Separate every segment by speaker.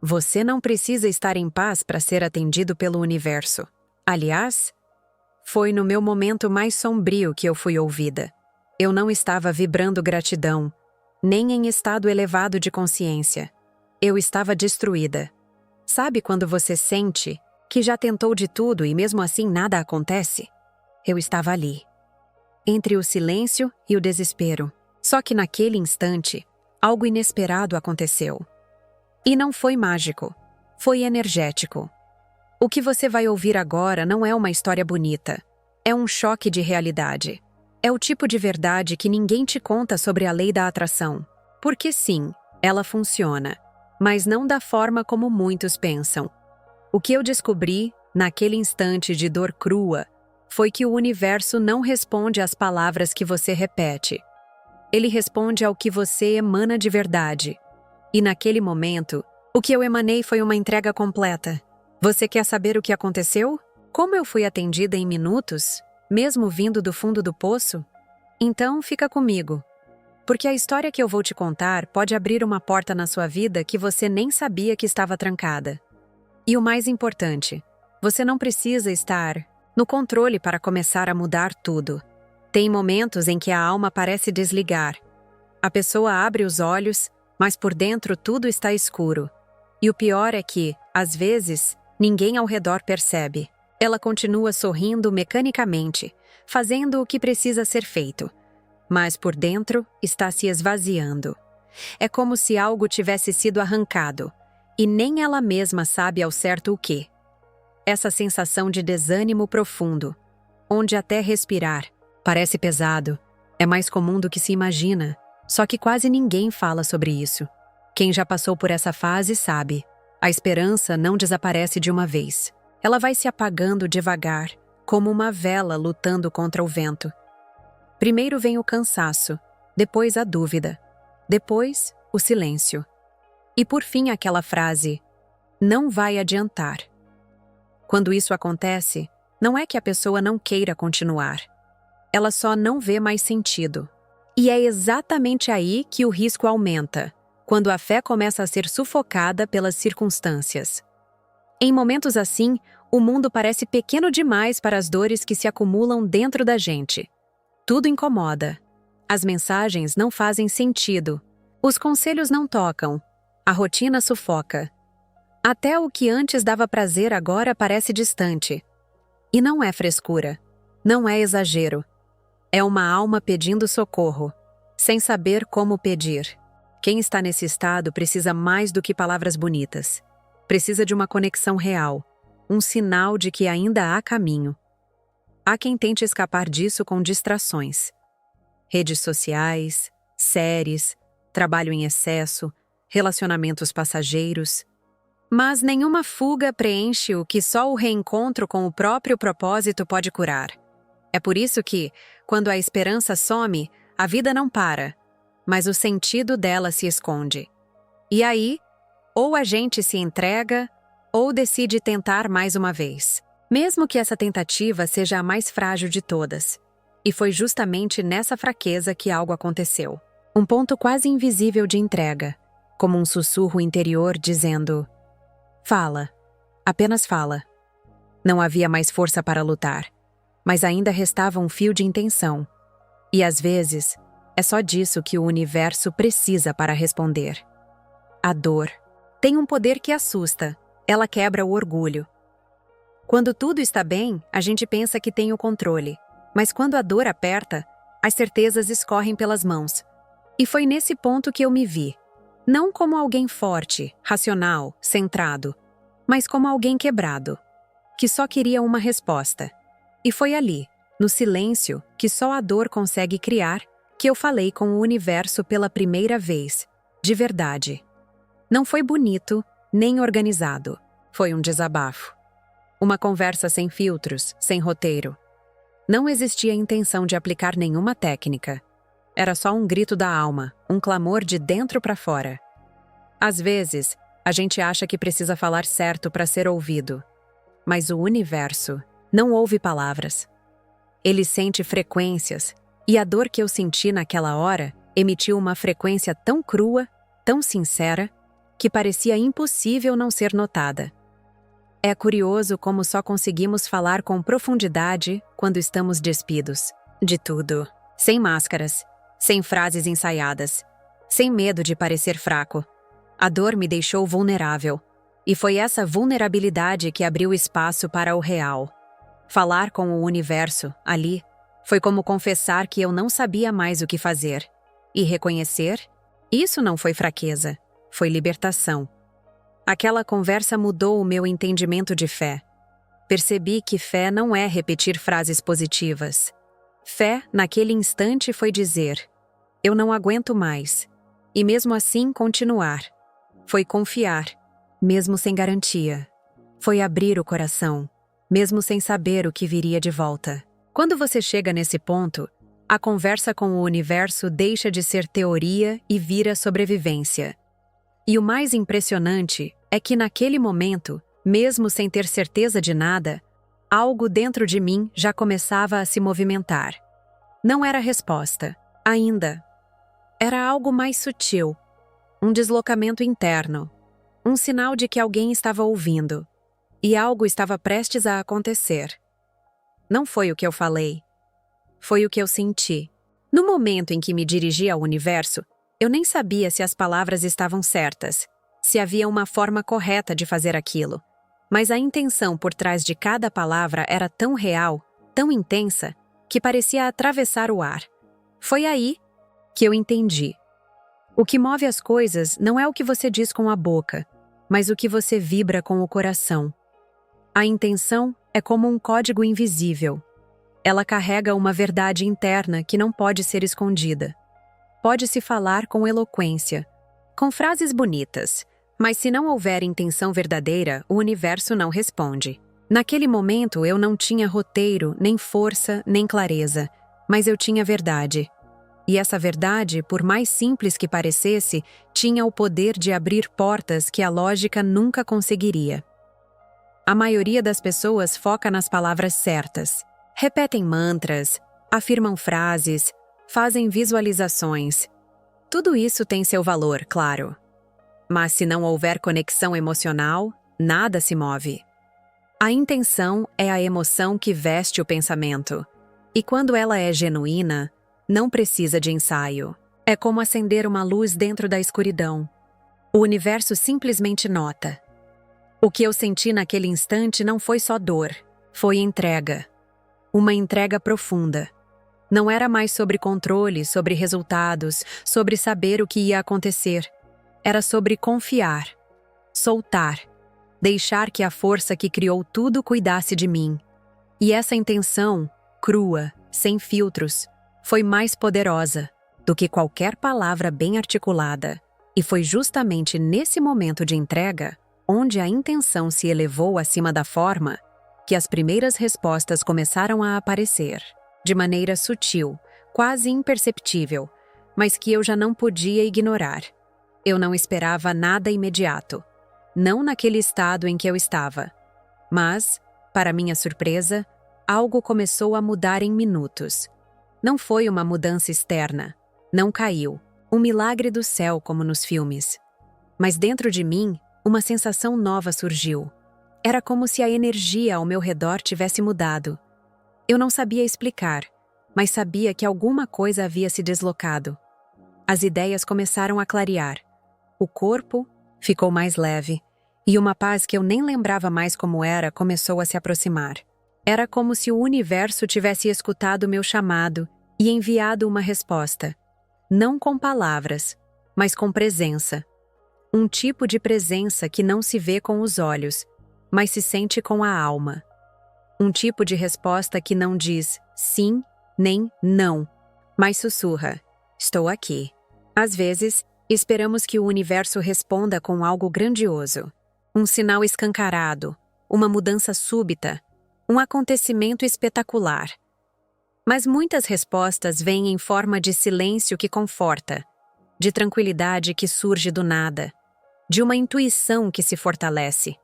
Speaker 1: Você não precisa estar em paz para ser atendido pelo universo. Aliás, foi no meu momento mais sombrio que eu fui ouvida. Eu não estava vibrando gratidão, nem em estado elevado de consciência. Eu estava destruída. Sabe quando você sente que já tentou de tudo e mesmo assim nada acontece? Eu estava ali, entre o silêncio e o desespero. Só que naquele instante, algo inesperado aconteceu. E não foi mágico, foi energético. O que você vai ouvir agora não é uma história bonita. É um choque de realidade. É o tipo de verdade que ninguém te conta sobre a lei da atração. Porque sim, ela funciona, mas não da forma como muitos pensam. O que eu descobri, naquele instante de dor crua, foi que o universo não responde às palavras que você repete. Ele responde ao que você emana de verdade. E naquele momento, o que eu emanei foi uma entrega completa. Você quer saber o que aconteceu? Como eu fui atendida em minutos, mesmo vindo do fundo do poço? Então, fica comigo. Porque a história que eu vou te contar pode abrir uma porta na sua vida que você nem sabia que estava trancada. E o mais importante, você não precisa estar no controle para começar a mudar tudo. Tem momentos em que a alma parece desligar. A pessoa abre os olhos, mas por dentro tudo está escuro. E o pior é que, às vezes, ninguém ao redor percebe. Ela continua sorrindo mecanicamente, fazendo o que precisa ser feito. Mas por dentro está se esvaziando. É como se algo tivesse sido arrancado, e nem ela mesma sabe ao certo o quê. Essa sensação de desânimo profundo, onde até respirar parece pesado, é mais comum do que se imagina, só que quase ninguém fala sobre isso. Quem já passou por essa fase sabe, a esperança não desaparece de uma vez. Ela vai se apagando devagar, como uma vela lutando contra o vento. Primeiro vem o cansaço, depois a dúvida, depois o silêncio. E por fim aquela frase, não vai adiantar. Quando isso acontece, não é que a pessoa não queira continuar. Ela só não vê mais sentido. E é exatamente aí que o risco aumenta, quando a fé começa a ser sufocada pelas circunstâncias. Em momentos assim, o mundo parece pequeno demais para as dores que se acumulam dentro da gente. Tudo incomoda. As mensagens não fazem sentido. Os conselhos não tocam. A rotina sufoca. Até o que antes dava prazer agora parece distante. E não é frescura. Não é exagero. É uma alma pedindo socorro, sem saber como pedir. Quem está nesse estado precisa mais do que palavras bonitas. Precisa de uma conexão real, um sinal de que ainda há caminho. Há quem tente escapar disso com distrações. Redes sociais, séries, trabalho em excesso, relacionamentos passageiros. Mas nenhuma fuga preenche o que só o reencontro com o próprio propósito pode curar. É por isso que, quando a esperança some, a vida não para, mas o sentido dela se esconde. E aí, ou a gente se entrega, ou decide tentar mais uma vez. Mesmo que essa tentativa seja a mais frágil de todas. E foi justamente nessa fraqueza que algo aconteceu. Um ponto quase invisível de entrega, como um sussurro interior dizendo: fala, apenas fala. Não havia mais força para lutar, mas ainda restava um fio de intenção. E às vezes, é só disso que o universo precisa para responder. A dor tem um poder que assusta, ela quebra o orgulho. Quando tudo está bem, a gente pensa que tem o controle, mas quando a dor aperta, as certezas escorrem pelas mãos. E foi nesse ponto que eu me vi, não como alguém forte, racional, centrado, mas como alguém quebrado, que só queria uma resposta. E foi ali, no silêncio que só a dor consegue criar, que eu falei com o universo pela primeira vez, de verdade. Não foi bonito, nem organizado. Foi um desabafo. Uma conversa sem filtros, sem roteiro. Não existia intenção de aplicar nenhuma técnica. Era só um grito da alma, um clamor de dentro para fora. Às vezes, a gente acha que precisa falar certo para ser ouvido. Mas o universo não ouve palavras. Ele sente frequências, e a dor que eu senti naquela hora emitiu uma frequência tão crua, tão sincera, que parecia impossível não ser notada. É curioso como só conseguimos falar com profundidade quando estamos despidos de tudo, sem máscaras, sem frases ensaiadas, sem medo de parecer fraco. A dor me deixou vulnerável, e foi essa vulnerabilidade que abriu espaço para o real. Falar com o universo, ali, foi como confessar que eu não sabia mais o que fazer. E reconhecer? Isso não foi fraqueza, foi libertação. Aquela conversa mudou o meu entendimento de fé. Percebi que fé não é repetir frases positivas. Fé, naquele instante, foi dizer: eu não aguento mais. E mesmo assim continuar. Foi confiar, mesmo sem garantia. Foi abrir o coração, mesmo sem saber o que viria de volta. Quando você chega nesse ponto, a conversa com o universo deixa de ser teoria e vira sobrevivência. E o mais impressionante é que naquele momento, mesmo sem ter certeza de nada, algo dentro de mim já começava a se movimentar. Não era resposta, ainda. Era algo mais sutil, um deslocamento interno, um sinal de que alguém estava ouvindo, e algo estava prestes a acontecer. Não foi o que eu falei, foi o que eu senti. No momento em que me dirigi ao universo, eu nem sabia se as palavras estavam certas, se havia uma forma correta de fazer aquilo. Mas a intenção por trás de cada palavra era tão real, tão intensa, que parecia atravessar o ar. Foi aí que eu entendi. O que move as coisas não é o que você diz com a boca, mas o que você vibra com o coração. A intenção é como um código invisível. Ela carrega uma verdade interna que não pode ser escondida. Pode-se falar com eloquência, com frases bonitas, mas se não houver intenção verdadeira, o universo não responde. Naquele momento eu não tinha roteiro, nem força, nem clareza, mas eu tinha verdade. E essa verdade, por mais simples que parecesse, tinha o poder de abrir portas que a lógica nunca conseguiria. A maioria das pessoas foca nas palavras certas. Repetem mantras, afirmam frases, fazem visualizações. Tudo isso tem seu valor, claro. Mas se não houver conexão emocional, nada se move. A intenção é a emoção que veste o pensamento. E quando ela é genuína, não precisa de ensaio. É como acender uma luz dentro da escuridão. O universo simplesmente nota. O que eu senti naquele instante não foi só dor, foi entrega. Uma entrega profunda. Não era mais sobre controle, sobre resultados, sobre saber o que ia acontecer. Era sobre confiar, soltar, deixar que a força que criou tudo cuidasse de mim. E essa intenção, crua, sem filtros, foi mais poderosa do que qualquer palavra bem articulada. E foi justamente nesse momento de entrega, onde a intenção se elevou acima da forma, que as primeiras respostas começaram a aparecer, de maneira sutil, quase imperceptível, mas que eu já não podia ignorar. Eu não esperava nada imediato, não naquele estado em que eu estava. Mas, para minha surpresa, algo começou a mudar em minutos. Não foi uma mudança externa, não caiu, um milagre do céu como nos filmes. Mas dentro de mim, uma sensação nova surgiu. Era como se a energia ao meu redor tivesse mudado. Eu não sabia explicar, mas sabia que alguma coisa havia se deslocado. As ideias começaram a clarear. O corpo ficou mais leve, e uma paz que eu nem lembrava mais como era começou a se aproximar. Era como se o universo tivesse escutado meu chamado e enviado uma resposta. Não com palavras, mas com presença. Um tipo de presença que não se vê com os olhos, mas se sente com a alma. Um tipo de resposta que não diz sim nem não, mas sussurra: estou aqui. Às vezes, esperamos que o universo responda com algo grandioso. Um sinal escancarado, uma mudança súbita, um acontecimento espetacular. Mas muitas respostas vêm em forma de silêncio que conforta, de tranquilidade que surge do nada, de uma intuição que se fortalece.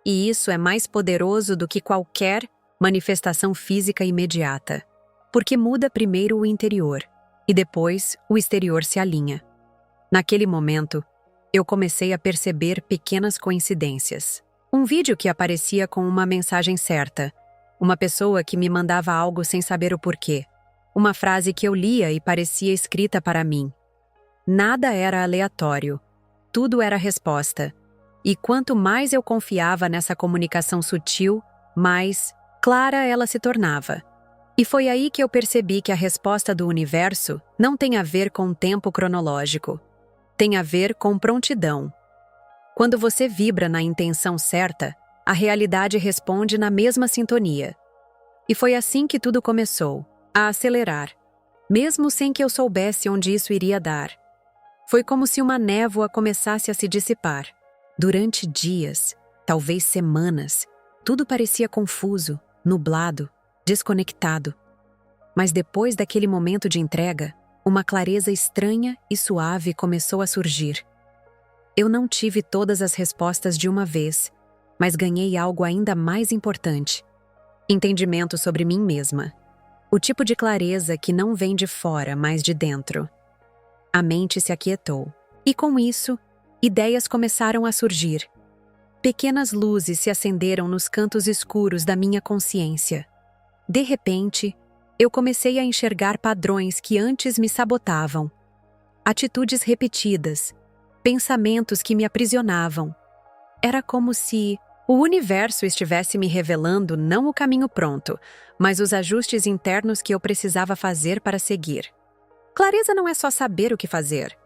Speaker 1: E isso é mais poderoso do que qualquer manifestação física imediata, porque muda primeiro o interior, e depois o exterior se alinha. Naquele momento, eu comecei a perceber pequenas coincidências. Um vídeo que aparecia com uma mensagem certa, uma pessoa que me mandava algo sem saber o porquê, uma frase que eu lia e parecia escrita para mim. Nada era aleatório, tudo era resposta. E quanto mais eu confiava nessa comunicação sutil, mais clara ela se tornava. E foi aí que eu percebi que a resposta do universo não tem a ver com tempo cronológico. Tem a ver com prontidão. Quando você vibra na intenção certa, a realidade responde na mesma sintonia. E foi assim que tudo começou, a acelerar, mesmo sem que eu soubesse onde isso iria dar. Foi como se uma névoa começasse a se dissipar. Durante dias, talvez semanas, tudo parecia confuso, nublado, desconectado. Mas depois daquele momento de entrega, uma clareza estranha e suave começou a surgir. Eu não tive todas as respostas de uma vez, mas ganhei algo ainda mais importante: entendimento sobre mim mesma. O tipo de clareza que não vem de fora, mas de dentro. A mente se aquietou. E com isso, ideias começaram a surgir. Pequenas luzes se acenderam nos cantos escuros da minha consciência. De repente, eu comecei a enxergar padrões que antes me sabotavam. Atitudes repetidas, pensamentos que me aprisionavam. Era como se o universo estivesse me revelando não o caminho pronto, mas os ajustes internos que eu precisava fazer para seguir. Clareza não é só saber o que fazer.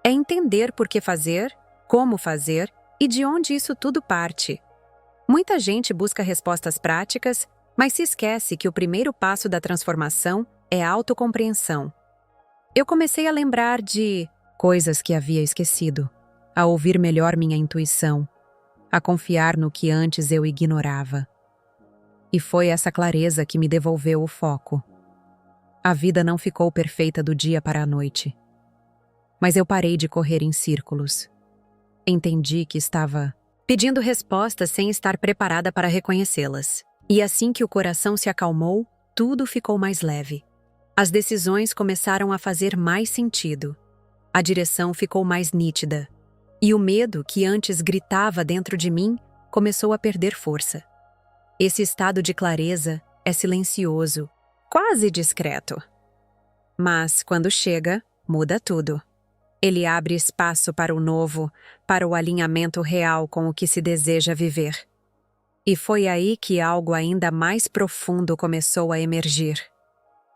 Speaker 1: É entender por que fazer, como fazer e de onde isso tudo parte. Muita gente busca respostas práticas, mas se esquece que o primeiro passo da transformação é a autocompreensão. Eu comecei a lembrar de coisas que havia esquecido, a ouvir melhor minha intuição, a confiar no que antes eu ignorava. E foi essa clareza que me devolveu o foco. A vida não ficou perfeita do dia para a noite. Mas eu parei de correr em círculos. Entendi que estava pedindo respostas sem estar preparada para reconhecê-las. E assim que o coração se acalmou, tudo ficou mais leve. As decisões começaram a fazer mais sentido. A direção ficou mais nítida. E o medo, que antes gritava dentro de mim, começou a perder força. Esse estado de clareza é silencioso, quase discreto. Mas, quando chega, muda tudo. Ele abre espaço para o novo, para o alinhamento real com o que se deseja viver. E foi aí que algo ainda mais profundo começou a emergir.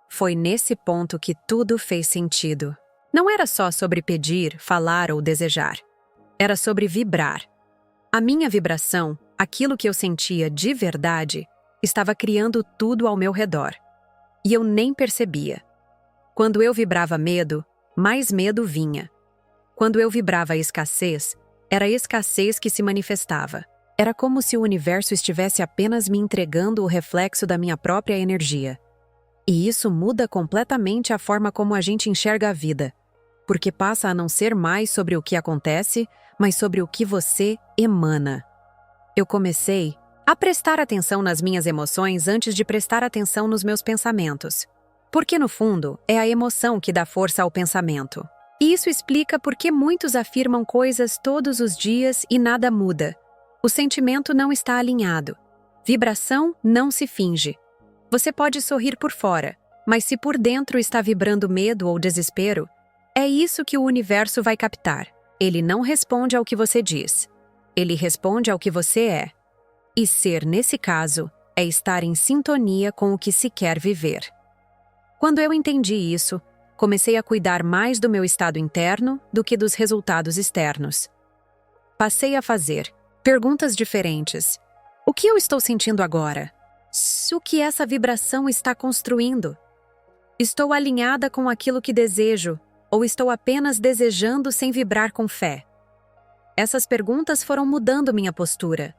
Speaker 1: Foi nesse ponto que tudo fez sentido. Não era só sobre pedir, falar ou desejar. Era sobre vibrar. A minha vibração, aquilo que eu sentia de verdade, estava criando tudo ao meu redor. E eu nem percebia. Quando eu vibrava medo, mais medo vinha. Quando eu vibrava escassez, era a escassez que se manifestava. Era como se o universo estivesse apenas me entregando o reflexo da minha própria energia. E isso muda completamente a forma como a gente enxerga a vida, porque passa a não ser mais sobre o que acontece, mas sobre o que você emana. Eu comecei a prestar atenção nas minhas emoções antes de prestar atenção nos meus pensamentos. Porque, no fundo, é a emoção que dá força ao pensamento. E isso explica por que muitos afirmam coisas todos os dias e nada muda. O sentimento não está alinhado. Vibração não se finge. Você pode sorrir por fora, mas se por dentro está vibrando medo ou desespero, é isso que o universo vai captar. Ele não responde ao que você diz. Ele responde ao que você é. E ser, nesse caso, é estar em sintonia com o que se quer viver. Quando eu entendi isso, comecei a cuidar mais do meu estado interno do que dos resultados externos. Passei a fazer perguntas diferentes. O que eu estou sentindo agora? O que essa vibração está construindo? Estou alinhada com aquilo que desejo, ou estou apenas desejando sem vibrar com fé? Essas perguntas foram mudando minha postura.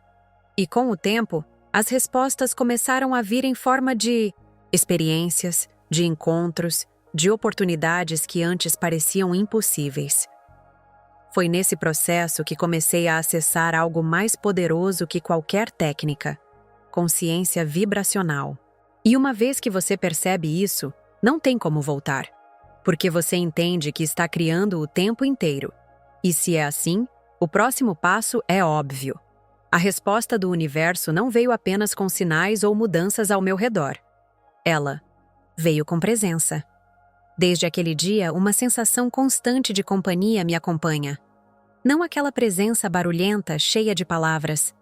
Speaker 1: E com o tempo, as respostas começaram a vir em forma de experiências, de encontros, de oportunidades que antes pareciam impossíveis. Foi nesse processo que comecei a acessar algo mais poderoso que qualquer técnica: consciência vibracional. E uma vez que você percebe isso, não tem como voltar, porque você entende que está criando o tempo inteiro. E se é assim, o próximo passo é óbvio. A resposta do universo não veio apenas com sinais ou mudanças ao meu redor. Ela veio com presença. Desde aquele dia, uma sensação constante de companhia me acompanha. Não aquela presença barulhenta, cheia de palavras,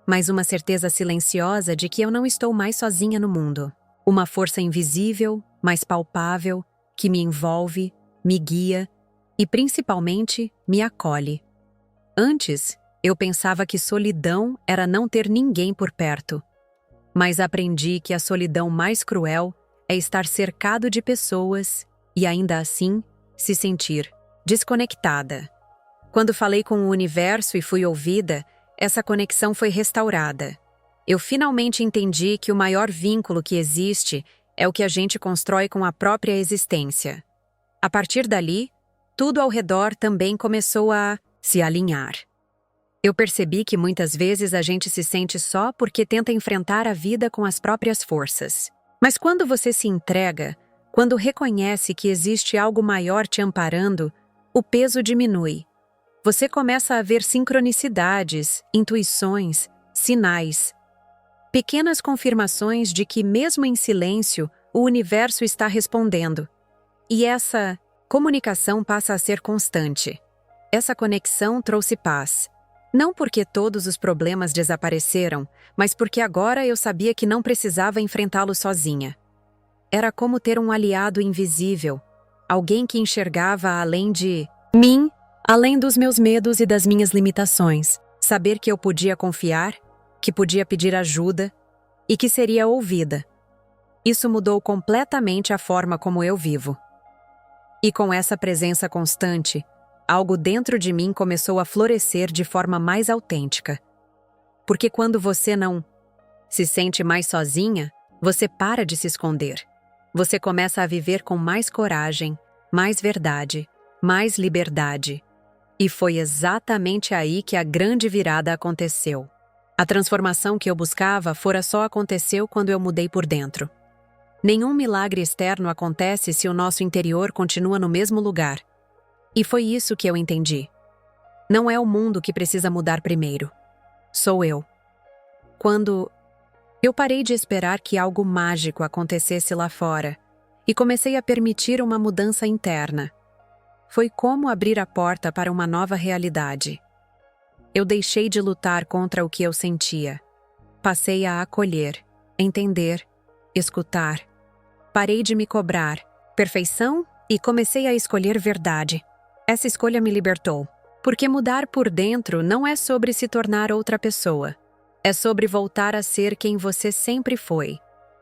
Speaker 1: mas uma certeza silenciosa de que eu não estou mais sozinha no mundo. Uma força invisível, mas palpável, que me envolve, me guia e, principalmente, me acolhe. Antes, eu pensava que solidão era não ter ninguém por perto. Mas aprendi que a solidão mais cruel é estar cercado de pessoas e, ainda assim, se sentir desconectada. Quando falei com o universo e fui ouvida, essa conexão foi restaurada. Eu finalmente entendi que o maior vínculo que existe é o que a gente constrói com a própria existência. A partir dali, tudo ao redor também começou a se alinhar. Eu percebi que muitas vezes a gente se sente só porque tenta enfrentar a vida com as próprias forças. Mas quando você se entrega, quando reconhece que existe algo maior te amparando, o peso diminui. Você começa a ver sincronicidades, intuições, sinais. Pequenas confirmações de que, mesmo em silêncio, o universo está respondendo. E essa comunicação passa a ser constante. Essa conexão trouxe paz. Não porque todos os problemas desapareceram, mas porque agora eu sabia que não precisava enfrentá-los sozinha. Era como ter um aliado invisível, alguém que enxergava além de mim, além dos meus medos e das minhas limitações. Saber que eu podia confiar, que podia pedir ajuda e que seria ouvida. Isso mudou completamente a forma como eu vivo. E com essa presença constante, algo dentro de mim começou a florescer de forma mais autêntica. Porque quando você não se sente mais sozinha, você para de se esconder. Você começa a viver com mais coragem, mais verdade, mais liberdade. E foi exatamente aí que a grande virada aconteceu. A transformação que eu buscava só aconteceu quando eu mudei por dentro. Nenhum milagre externo acontece se o nosso interior continua no mesmo lugar. E foi isso que eu entendi. Não é o mundo que precisa mudar primeiro. Sou eu. Quando eu parei de esperar que algo mágico acontecesse lá fora e comecei a permitir uma mudança interna, foi como abrir a porta para uma nova realidade. Eu deixei de lutar contra o que eu sentia. Passei a acolher, entender, escutar. Parei de me cobrar perfeição e comecei a escolher verdade. Essa escolha me libertou, porque mudar por dentro não é sobre se tornar outra pessoa. É sobre voltar a ser quem você sempre foi,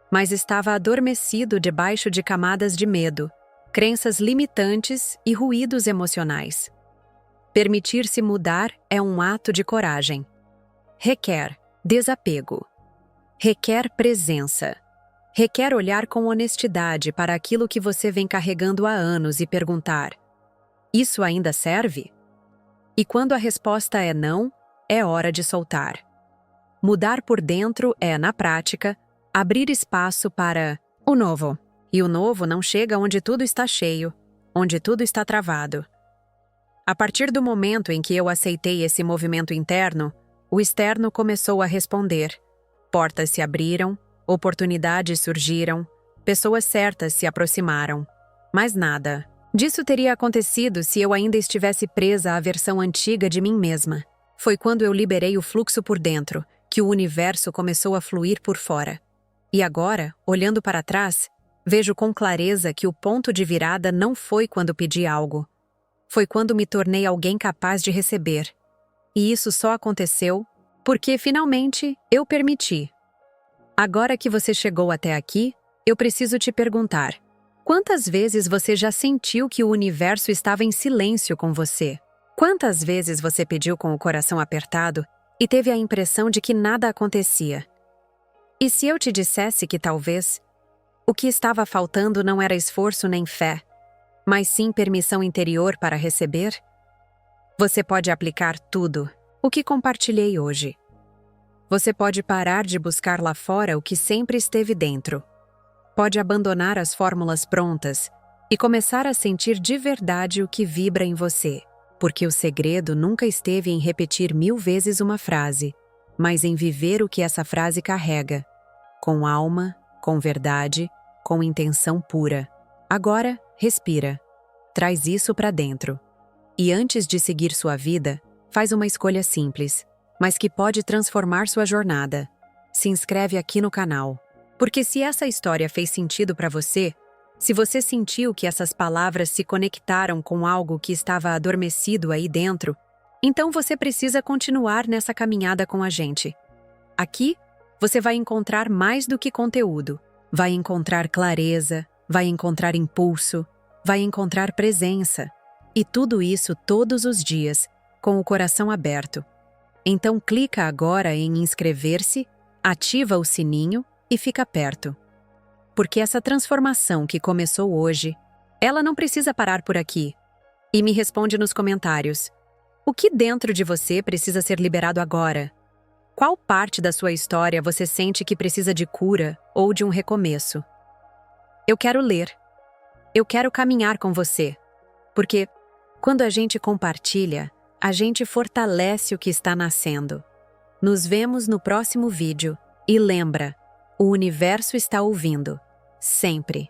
Speaker 1: mas estava adormecido debaixo de camadas de medo, crenças limitantes e ruídos emocionais. Permitir-se mudar é um ato de coragem. Requer desapego. Requer presença. Requer olhar com honestidade para aquilo que você vem carregando há anos e perguntar: isso ainda serve? E quando a resposta é não, é hora de soltar. Mudar por dentro é, na prática, abrir espaço para o novo. E o novo não chega onde tudo está cheio, onde tudo está travado. A partir do momento em que eu aceitei esse movimento interno, o externo começou a responder. Portas se abriram, oportunidades surgiram, pessoas certas se aproximaram. Mas nada disso teria acontecido se eu ainda estivesse presa à versão antiga de mim mesma. Foi quando eu liberei o fluxo por dentro que o universo começou a fluir por fora. E agora, olhando para trás, vejo com clareza que o ponto de virada não foi quando pedi algo. Foi quando me tornei alguém capaz de receber. E isso só aconteceu porque, finalmente, eu permiti. Agora que você chegou até aqui, eu preciso te perguntar: quantas vezes você já sentiu que o universo estava em silêncio com você? Quantas vezes você pediu com o coração apertado e teve a impressão de que nada acontecia? E se eu te dissesse que talvez o que estava faltando não era esforço nem fé, mas sim permissão interior para receber? Você pode aplicar tudo o que compartilhei hoje. Você pode parar de buscar lá fora o que sempre esteve dentro. Pode abandonar as fórmulas prontas e começar a sentir de verdade o que vibra em você. Porque o segredo nunca esteve em repetir 1000 vezes uma frase, mas em viver o que essa frase carrega, com alma, com verdade, com intenção pura. Agora, respira. Traz isso para dentro. E antes de seguir sua vida, faz uma escolha simples, mas que pode transformar sua jornada. Se inscreve aqui no canal. Porque se essa história fez sentido para você, se você sentiu que essas palavras se conectaram com algo que estava adormecido aí dentro, então você precisa continuar nessa caminhada com a gente. Aqui, você vai encontrar mais do que conteúdo. Vai encontrar clareza, vai encontrar impulso, vai encontrar presença. E tudo isso todos os dias, com o coração aberto. Então clica agora em inscrever-se, ativa o sininho e fica perto. Porque essa transformação que começou hoje, ela não precisa parar por aqui. E me responde nos comentários. O que dentro de você precisa ser liberado agora? Qual parte da sua história você sente que precisa de cura ou de um recomeço? Eu quero ler. Eu quero caminhar com você. Porque quando a gente compartilha, a gente fortalece o que está nascendo. Nos vemos no próximo vídeo. E lembra, o universo está ouvindo. Sempre.